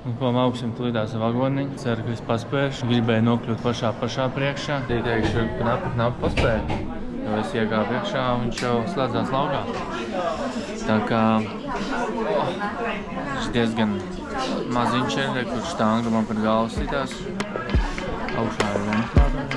Un ko augsim tulīdās vagoniņu. Ceru, ka es paspēšu. Gribēju nokļūt pašā priekšā. Ieteikšu, knapi paspēju. Jo es iegāju priekšā un viņš jau slēdzās laukā. Tā kā šis diezgan maziņš ir, kur štanga man par galvu sitās. Augšā ir ventilātori.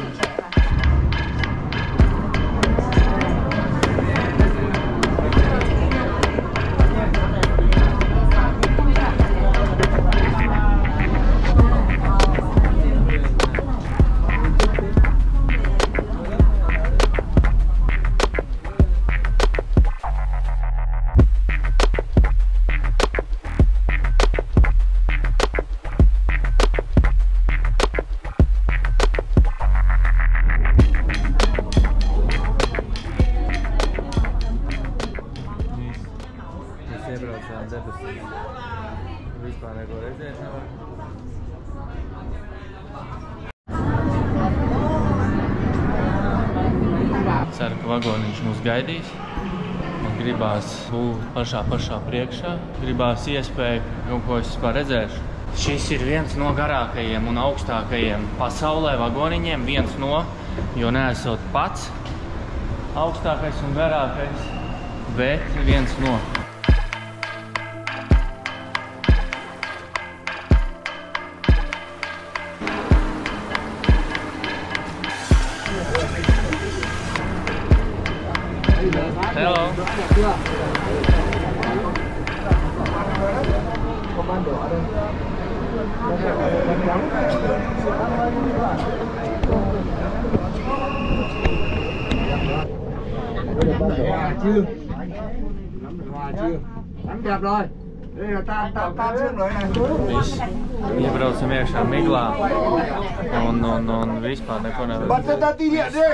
Iebraucām debesīs. Vispār neko redzēt nevar. Ceru, ka vagoniņš mūs gaidīs. Man gribās būt pašā priekšā. Gribās iespēju, ko es vispār redzēšu. Šis ir viens no garākajiem un augstākajiem pasaulē vagoniņiem. Viens no, jo neesot pats augstākais un garākais, bet viens no. Hello. Chưa? Nắm được hòa chưa? Nắm đẹp rồi. Đây là tam trước rồi này. Viss. Iebraucam iekšā miglā un vispār neko nevar. Bật ra tí điện đi!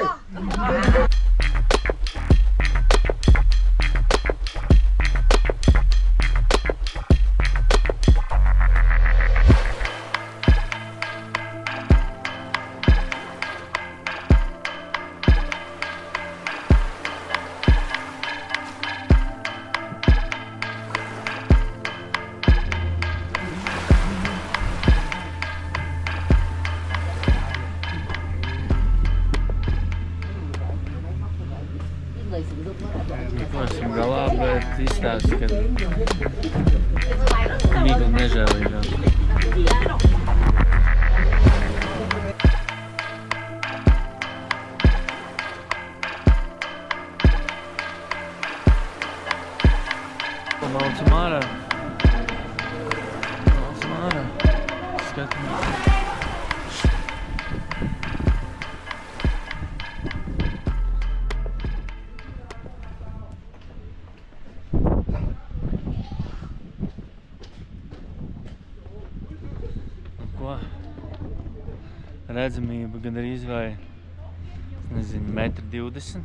Tikosim galā, bet izstāsta, ka migla nežēlīgā. Malcam ārā. Skatāmies. Redzamība gandrīz vai, nezinu, 1,20 m,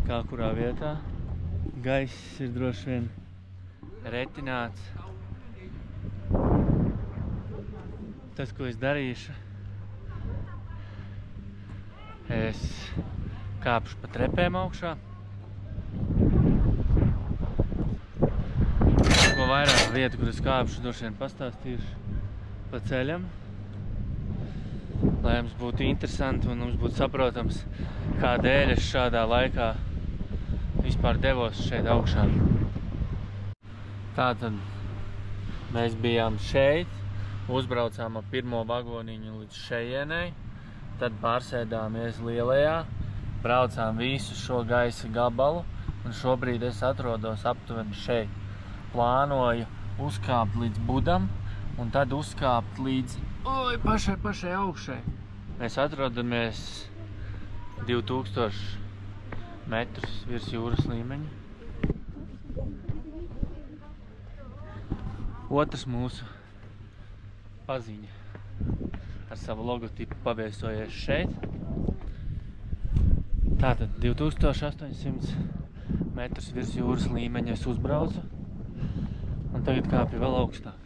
kā kurā vietā. Gaiss ir droši vien retināts. Tas, ko es darīšu, es kāpšu pa trepēm augšā. Ko vairāk vietu, kur es kāpšu, droši vien pastāstīšu pa ceļam. Lai jums būtu interesanti un mums būtu saprotams, kādēļ es šādā laikā vispār devos šeit augšā. Tātad mēs bijām šeit, uzbraucām ar pirmo vagoniņu līdz šejienei, tad pārsēdāmies lielajā, braucām visu šo gaisa gabalu un šobrīd es atrodos aptuveni šeit. Plānoju uzkāpt līdz Budam un tad uzkāpt līdz pašai augšai. Mēs atrodamies 2000 metrus virs jūras līmeņa. Otrs mūsu paziņa ar savu logotipu paviesojies šeit. Tātad 2800 metrus virs jūras līmeņa es uzbraucu un tagad kāpju vēl augstāk.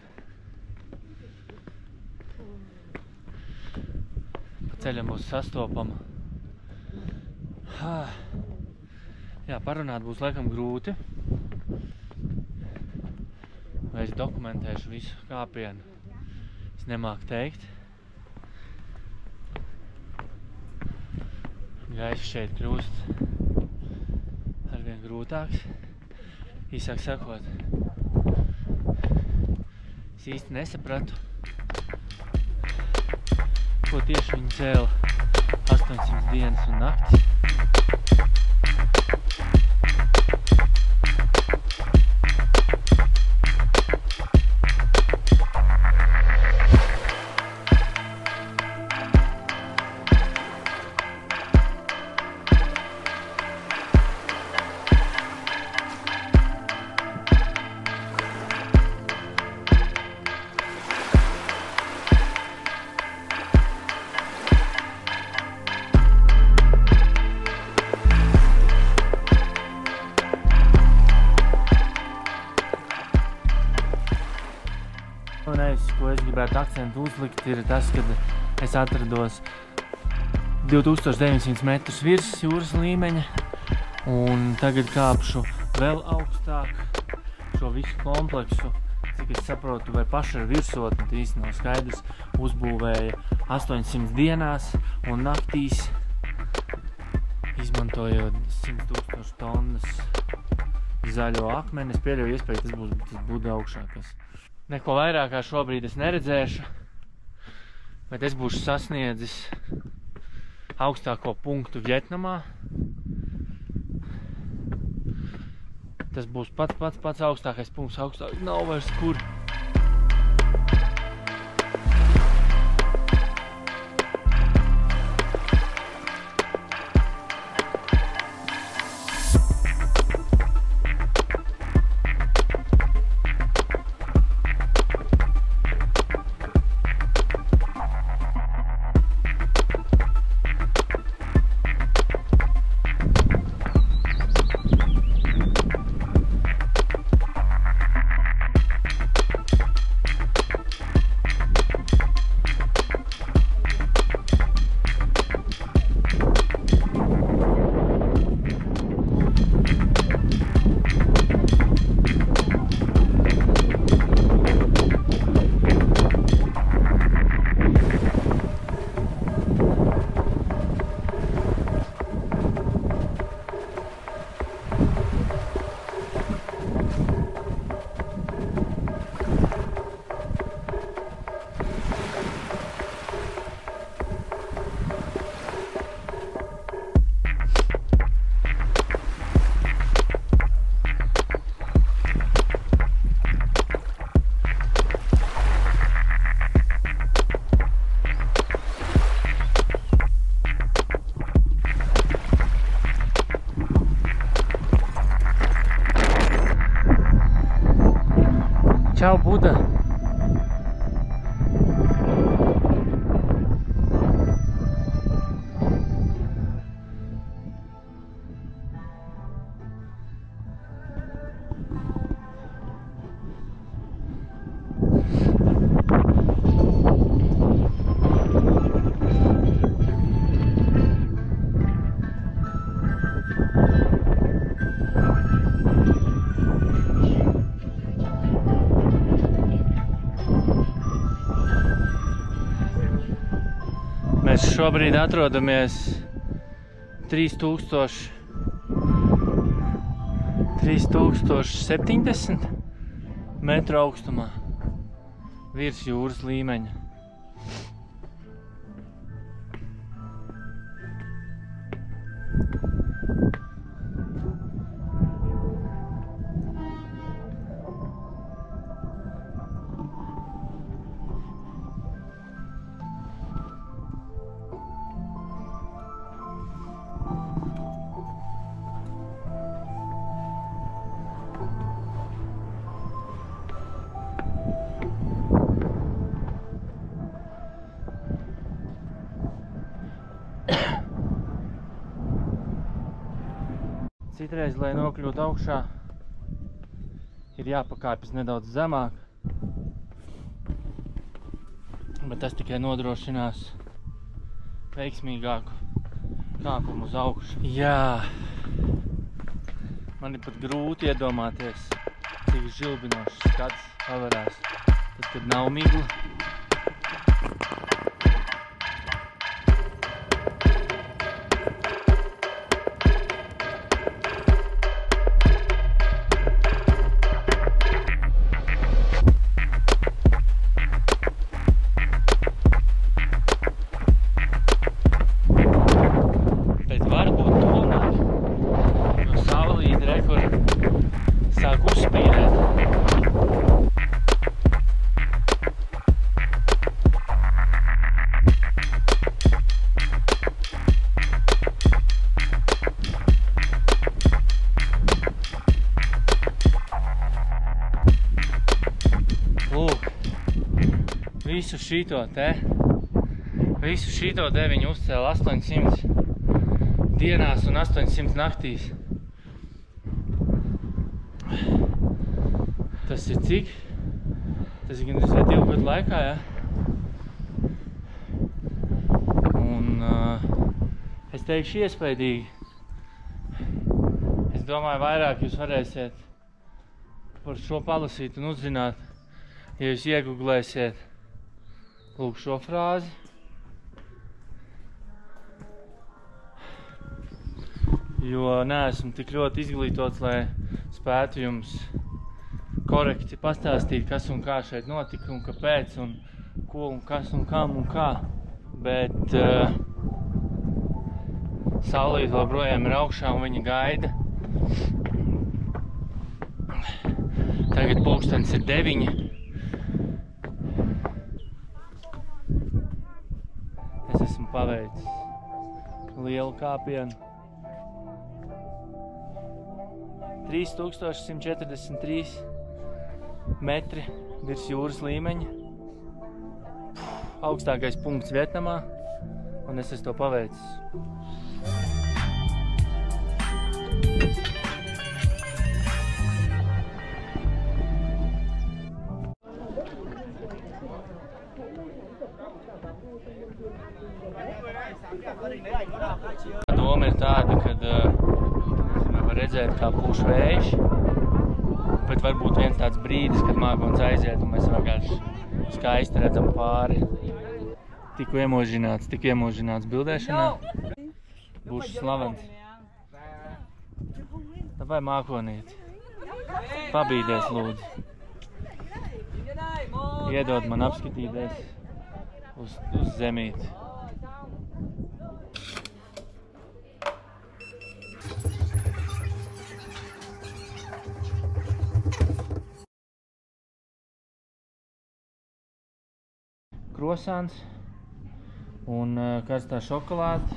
Ceļam būs sastopama. Jā, parunāt būs laikam grūti. es dokumentēšu visu kāpienu. Es nemāku teikt. Gaiss šeit kļūst arvien grūtāks. Īsāk sakot, es īsti nesapratu, ko tieši viņi cēla 800 dienas un naktis. Ko es gribētu akcentu uzlikt, ir tas, kad es atrados 2900 metrus virs jūras līmeņa un tagad kāpšu vēl augstāk šo visu kompleksu, cik es saprotu, vai paši ar virsotni, īsti nav skaidrs, uzbūvēja 800 dienās un naktīs, izmantojot 100 000 tonnas zaļo akmeni. Es pieļauju iespēju, tas būtu augšākas. Neko vairāk kā šobrīd es neredzēšu, bet es būšu sasniedzis augstāko punktu Vjetnamā. Tas būs pats augstākais punkts, augstāk nav vairs kur. Čau, Buda! Mēs šobrīd atrodamies 3070 metru augstumā virs jūras līmeņa. Citreiz, lai nokļūtu augšā, ir jāpakāpjas nedaudz zemāk, bet tas tikai nodrošinās veiksmīgāku kāpumu uz augšu. Jā, man ir pat grūti iedomāties, cik žilbinošs skats pavarās. Tad, kad nav migla. Bet varbūt tomēr no saulīte re, kur sāk uzspīdēt. Lūk, visu šito te viņi uzcēla 800 dienās un 800 naktīs. Tas ir cik? Tas ir gandrīz vai 2 gadu laikā, ja? Un es teikšu iespaidīgi. Es domāju, vairāk jūs varēsiet par šo palasīt un uzzināt, ja jūs ieguglēsiet lūk šo frāzi. Jo neesmu tik ļoti izglītots, lai spētu jums korekti pastāstīt, kas un kā šeit notika un kāpēc un ko un kas un kam un kā. Bet saulīte joprojām ir augšā un viņa gaida. Tagad pulkstenis ir 9. Es esmu paveicis lielu kāpienu. 3143 metri virs jūras līmeņa. Augstākais punkts Vietnamā, un es esmu to paveicis. Doma ir tāda, kad var redzēt, kā pūš vējš, bet varbūt viens tāds brīdis, kad mākons aiziet un mēs vienkārši skaisti redzam pāri. Tikko iemožināts bildēšanā. Būšu slavens. Vai mākonieti? Pabīdies, lūdzu. Iedod man apskatīties uz zemīti. Krosāns un karstā šokolāde.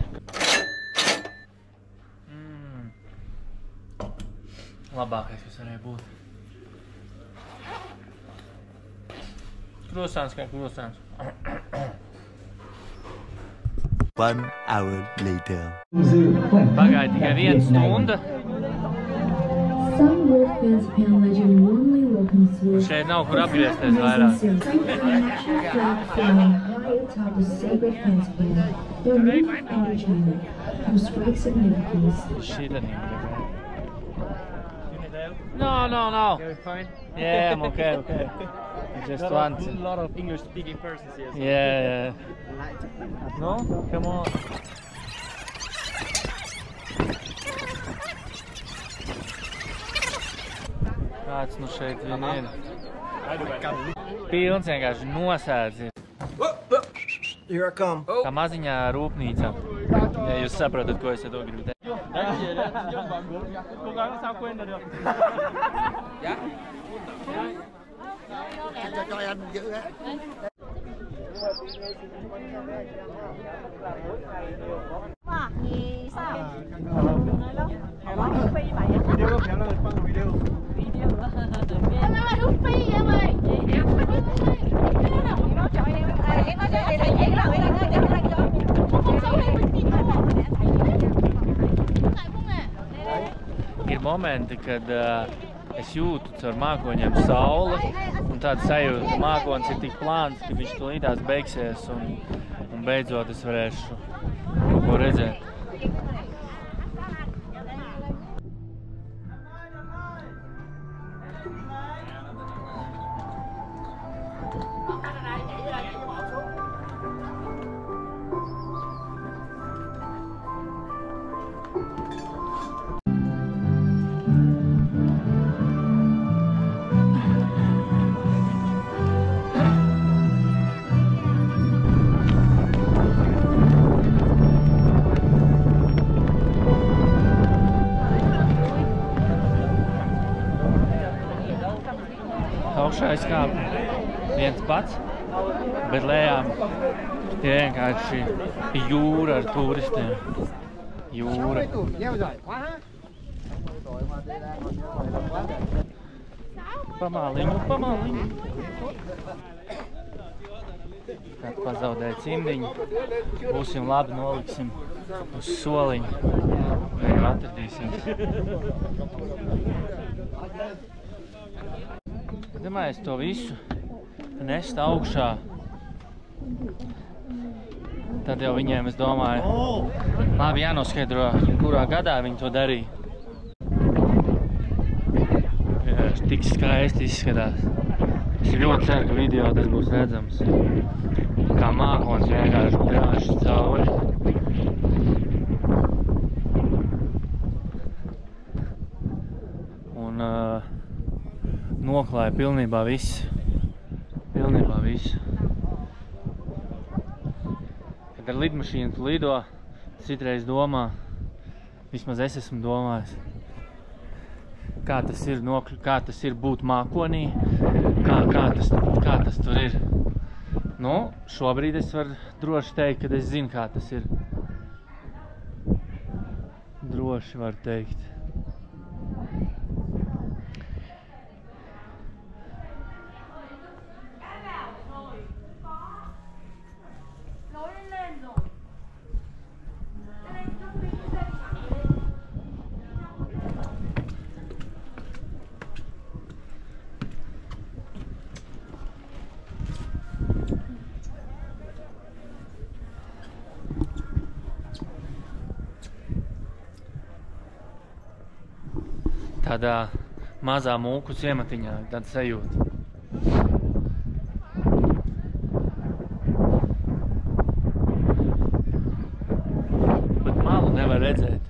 Labākais, kas varēja būt. Krosāns kā krosāns. 1 hour later. Pagāja tikai 1 stunda. Šeit nav kur apgriezties vairāk. No. You're fine? Yeah, I'm okay. I just want A lot of English-speaking persons here. So Yeah. No? Come on. Kāds nu šeit vien ir? Pilns vienkārši nosēdz ir. Here I come. Tā maziņā rūpnīca. Ja jūs saprotat, ko es ar to gribu teikt. Cho anh giữ á. Gì sao? Nói Phi vậy á. Video có khéo là quăng video. Em nói là Phi em ơi. Em nói cho em này là dễ lắm em ơi. Không xấu hay mình tìm không? Ir momenti, kad es jūtu caur mākoņiem sauli, un tāda sajūta, ka mākonis ir tik plāns, ka viņš tūlītās beigsies, un beidzot es varēšu kaut ko redzēt. Augšā izkāp viens pats, bet lejām ir vienkārši jūra ar turistiem. Jūra. Pamāliņu. Kad pazaudēja cimdiņu, būsim labi, noliksim uz soliņu. Viņu atradīsim. Domāju, to visu nest augšā. Tad jau viņiem, es domāju, labi jānoskaidro, kurā gadā viņi to darīja. Tik skaisti izskatās. Es ļoti ceru, ka video tas būs redzams. Kā mākonis vienkārši grāž cauri. Un noklāja pilnībā visu. Kad ar lidmašīnu tu lido, citreiz domā, vismaz es esmu domājis, kā tas ir būt mākonī, kā tas tur ir. Nu, šobrīd es varu droši teikt, ka es zinu, kā tas ir. Droši varu teikt. Tādā mazā mūku ciematiņā, tāda sajūta. Bet malu nevar redzēt.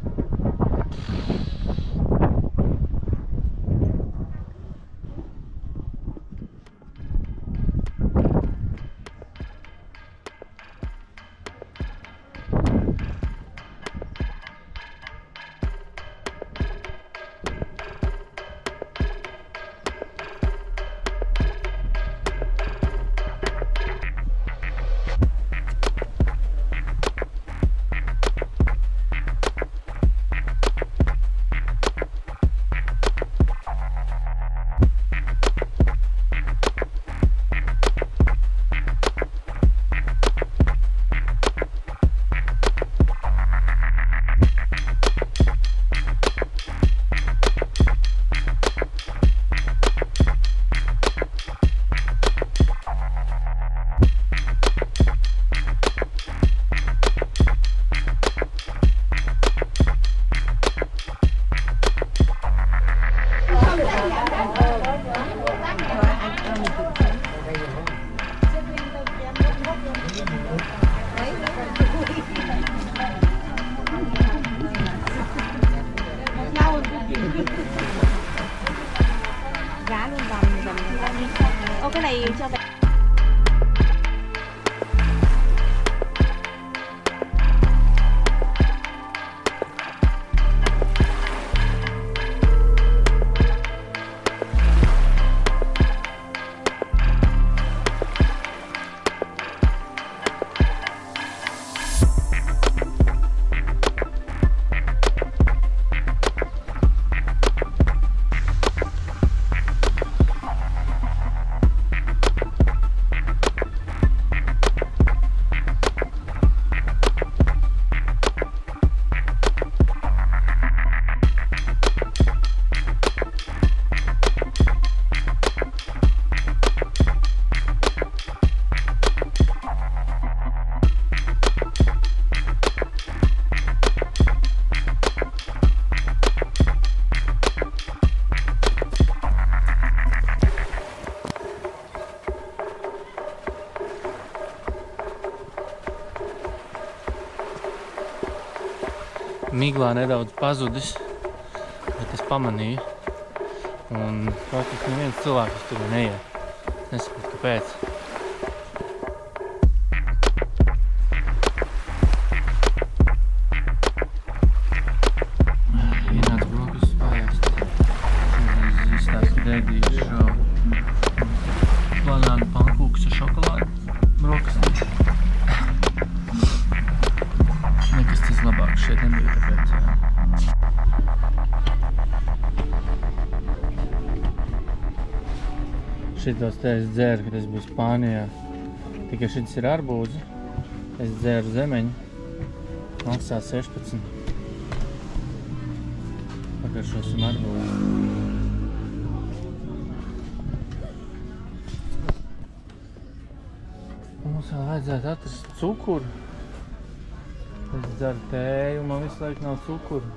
miglā nedaudz pazudis, bet es pamanīju. Un praktiski neviens cilvēks tur neiet. Nesaprotu, kāpēc. Ienāca brokastu spēst. Es izstāstu dēdīšu banānu pankūkus ar šokolādu brokastī. Nekas tas labāks šeit nebija, tāpēc jā. Šitos te es dzēru, kad es biju Spānijā. Tikai šitas ir arbūzi. Es dzēru zemeņu. Maksā 16. Pagaršosim arbūzi. Mums vēl vajadzētu atrast cukuru. Es dzeru tēju, man visu laiku nav cukuru.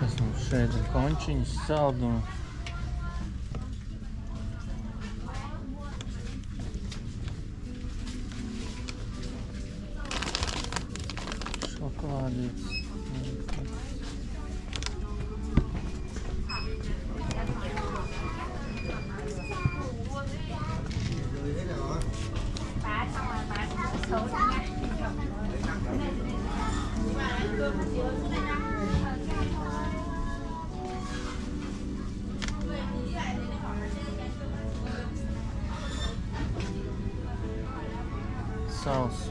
Kas mums šeit ir končiņas, saldumu. Šokolādītes. Sauce.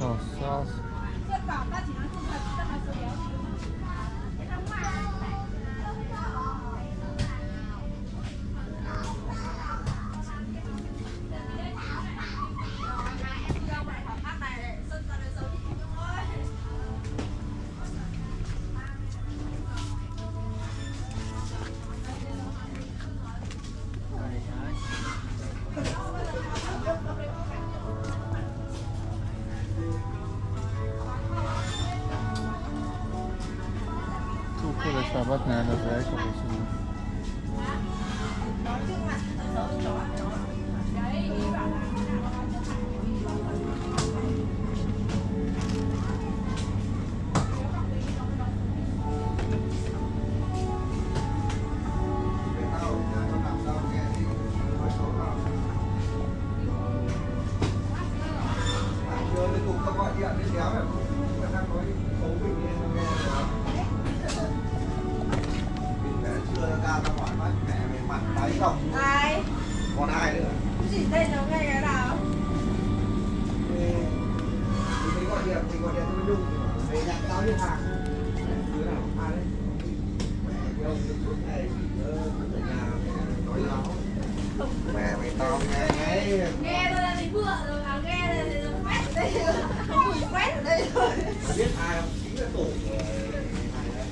Es tāpat nedaudz veikalos. Ai? Còn ai nữa? Cái gì tên nó nghe cái nào? Thì gọi điện tôi Nhung về nhận tao liên hàng. Đứa nào ai đấy? Cái ông suốt ngày ở nhà nói láo. Mẹ mày tao nghe Thôi là thì vừa rồi mà nghe là thì quét ở đây rồi. Không bị quét ở đây rồi. biết ai không? Chính là tổ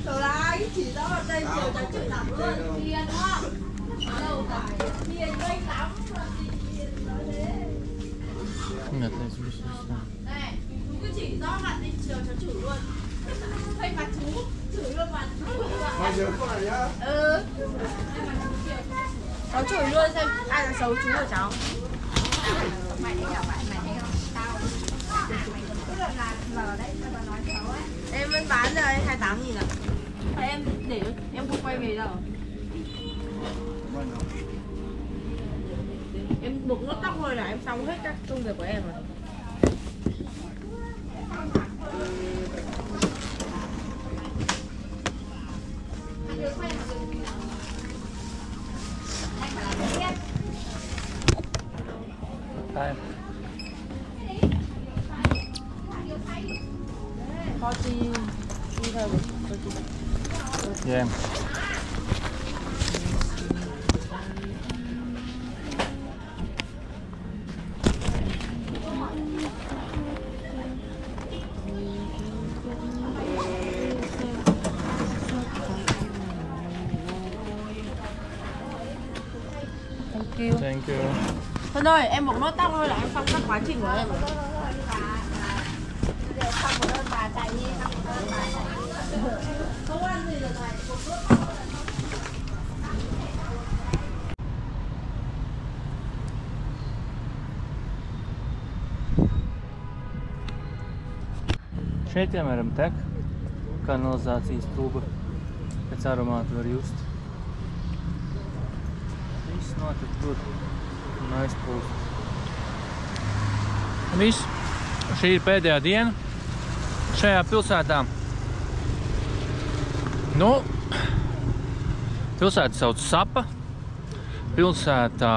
Rồi là ai chỉ rõ ở đây chiều cho chửi lắm luôn. Hiền đúng không? Ở đâu phải hiền gây lắm. Hiền nói thế. Ngật này chú biết sao. Này, chú cứ chỉ rõ mặt đi chiều cho chửi luôn. Thấy mặt chú, chửi luôn mặt chú. Mà nhớ con này nhá. Ừ. Cháu chửi luôn xem ai là xấu chú của cháu. Mày thấy gặp bạn mày thấy không? Tao. Cái lần là lờ đấy, tao mà nói xấu ấy. Em vẫn bán rồi 28.000 à? Thôi em để em không quay về đâu. Em buộc nốt tóc thôi là em xong hết các công việc của em rồi. Đây. Có chi thôi Yeah. Thank you. Thôi thôi, em buộc nốt tóc thôi là em xong các quá trình của em rồi. Không ăn gì được này. Šeit, piemēram, tek kanalizācijas trūba. Pēc aromātu var just. Viss notiek tur un aizplūst. Viss. Šī ir pēdējā diena šajā pilsētā. Nu, pilsēta sauc Sapa. Pilsētā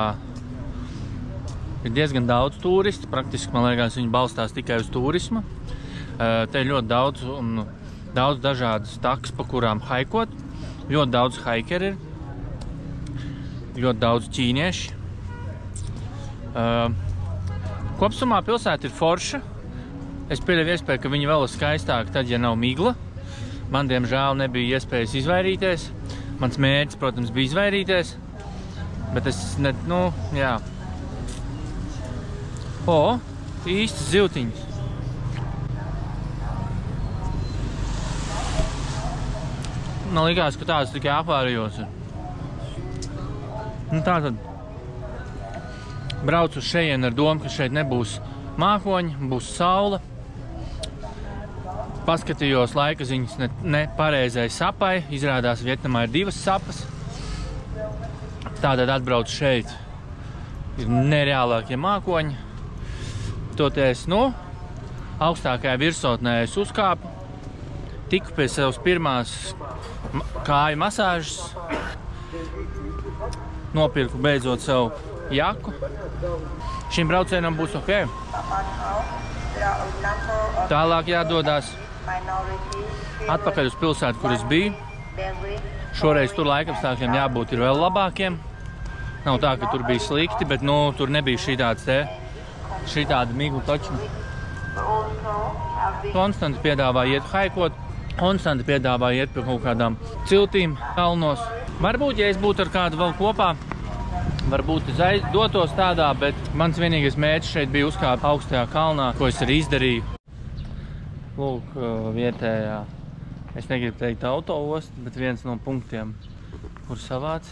ir diezgan daudz turistu. Praktiski, man liekas, viņi balstās tikai uz turismu. Te ir ļoti daudz dažādas takas, pa kurām haikot. Ļoti daudz haikeri ir. Ļoti daudz ķīnieši. Kopsumā pilsēta ir forša. Es pieļauju iespēju, ka viņa vēl ir skaistāka tad, ja nav migla. Man, diemžēl, nebija iespējas izvairīties. Mans mērķis, protams, bija izvairīties. Bet es jā. Īstas zivtiņas. Man likās, ka tādas tikai akvārijos ir. Tātad braucu uz šejienu ar domu, ka šeit nebūs mākoņi, būs saule. Paskatījos laika ziņas ne pareizai Sapai. Izrādās, Vietnamā ir 2 sapas. Tātad atbraucu šeit. Ir nereālākie mākoņi. Toties, augstākajā virsotnē es uzkāpu. Tiku pie savas pirmās kāju masāžas. Nopirku beidzot savu jaku. Šim braucienam būs ok. Tālāk jādodās atpakaļ uz pilsētu, kur es biju. Šoreiz tur laikapstākļiem jābūt ir vēl labākiem. Nav tā, ka tur bija slikti, bet tur nebija šī tāda migla taču. Konstanti piedāvā iet haikot. Konstanti piedāvā iet pie kaut kādām ciltīm kalnos. Varbūt, ja es būtu ar kādu vēl kopā, varbūt es dotos tādā, bet mans vienīgais mērķis šeit bija uzkāpt augstajā kalnā, ko es arī izdarīju. Lūk, vietējā, es negribu teikt autoosta, bet viens no punktiem, kur savāc.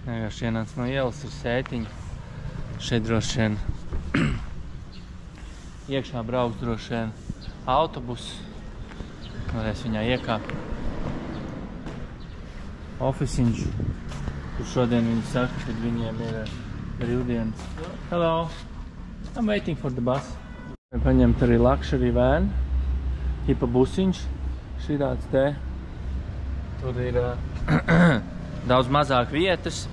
Vienkārši ienāc no ielas ir sētiņa. Šeit droši vien iekšā brauks droši vien autobus. Varēs viņā iekāpt. Ofisiņš, kur šodien viņi saka, kad viņiem ir brīvdienas. Hello, I'm waiting for the bus. Paņemt arī luxury van, hipa busiņš, šī tāds te. Tur ir daudz mazāk vietas.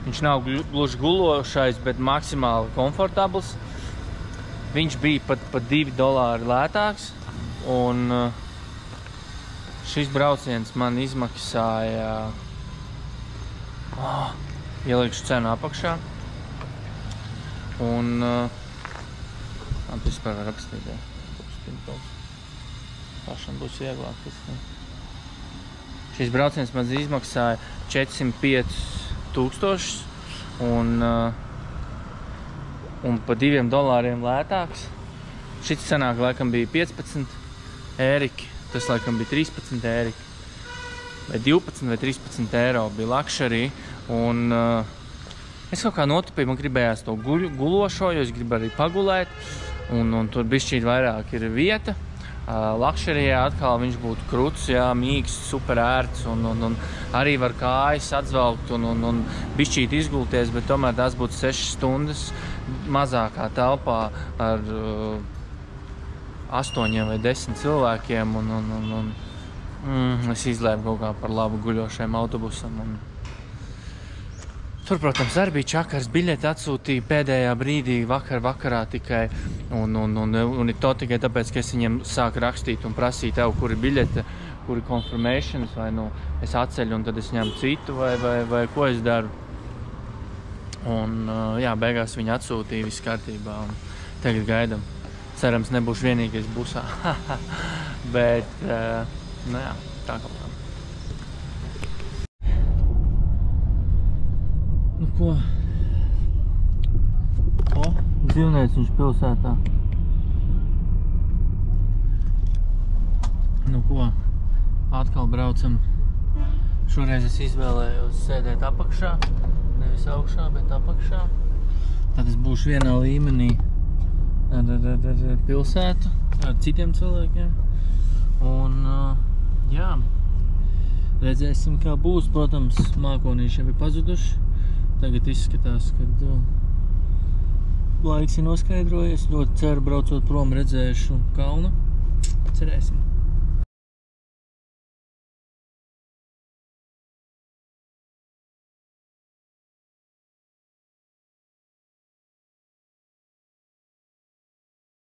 Viņš nav gluži gulošais, bet maksimāli komfortabls. Viņš bija pat $2 lētāks. Un šis brauciens man izmaksāja, ielikšu cenu apakšā, un man tas vispār var apstīt, pašam būs vieglāk. Šis brauciens man izmaksāja 405,000 un pa $2 lētāks. Šis sanāk laikam bija 15 ēriki. Tas laikam bija 13 ēriki, vai 12 vai 13 eiro bija luxury, un es kaut kā notupīju, man gribējās to gulošo, jo es gribu arī pagulēt, un tur bišķīt vairāk ir vieta. Luxuryjā atkal viņš būtu kruts, jā, mīgs, super ērts, un arī var kājas atzvelkt un bišķīt izgulties, bet tomēr tās būtu 6 stundas mazākā telpā ar 8 vai 10 cilvēkiem, un es izlēmu kaut kā par labu guļošajam autobusam. Tur, protams, arī bija čakars, biļeti atsūtīja pēdējā brīdī vakarā tikai, un ir to tikai tāpēc, ka es viņiem sāku rakstīt un prasīt tev, kur ir biļete, kur ir confirmations, vai es atceļu un tad es ņemu citu, vai ko es daru. Un, jā, beigās viņi atsūtīja, viss kārtībā, un tagad gaidam. Cerams, nebūšu vienīgais busā. Bet, jā, tā kaut kā. Nu ko? Dzīvnieciņš pilsētā. Nu ko? Atkal braucam. Šoreiz es izvēlējos sēdēt apakšā. Nevis augšā, bet apakšā. Tad es būšu vienā līmenī ar pilsētu, ar citiem cilvēkiem. Un, jā, redzēsim, kā būs. Protams, mākonīši jau ir pazuduši. Tagad izskatās, kad laiks ir noskaidrojies. Ļoti ceru, braucot prom, redzēšu kalnu. Cerēsim.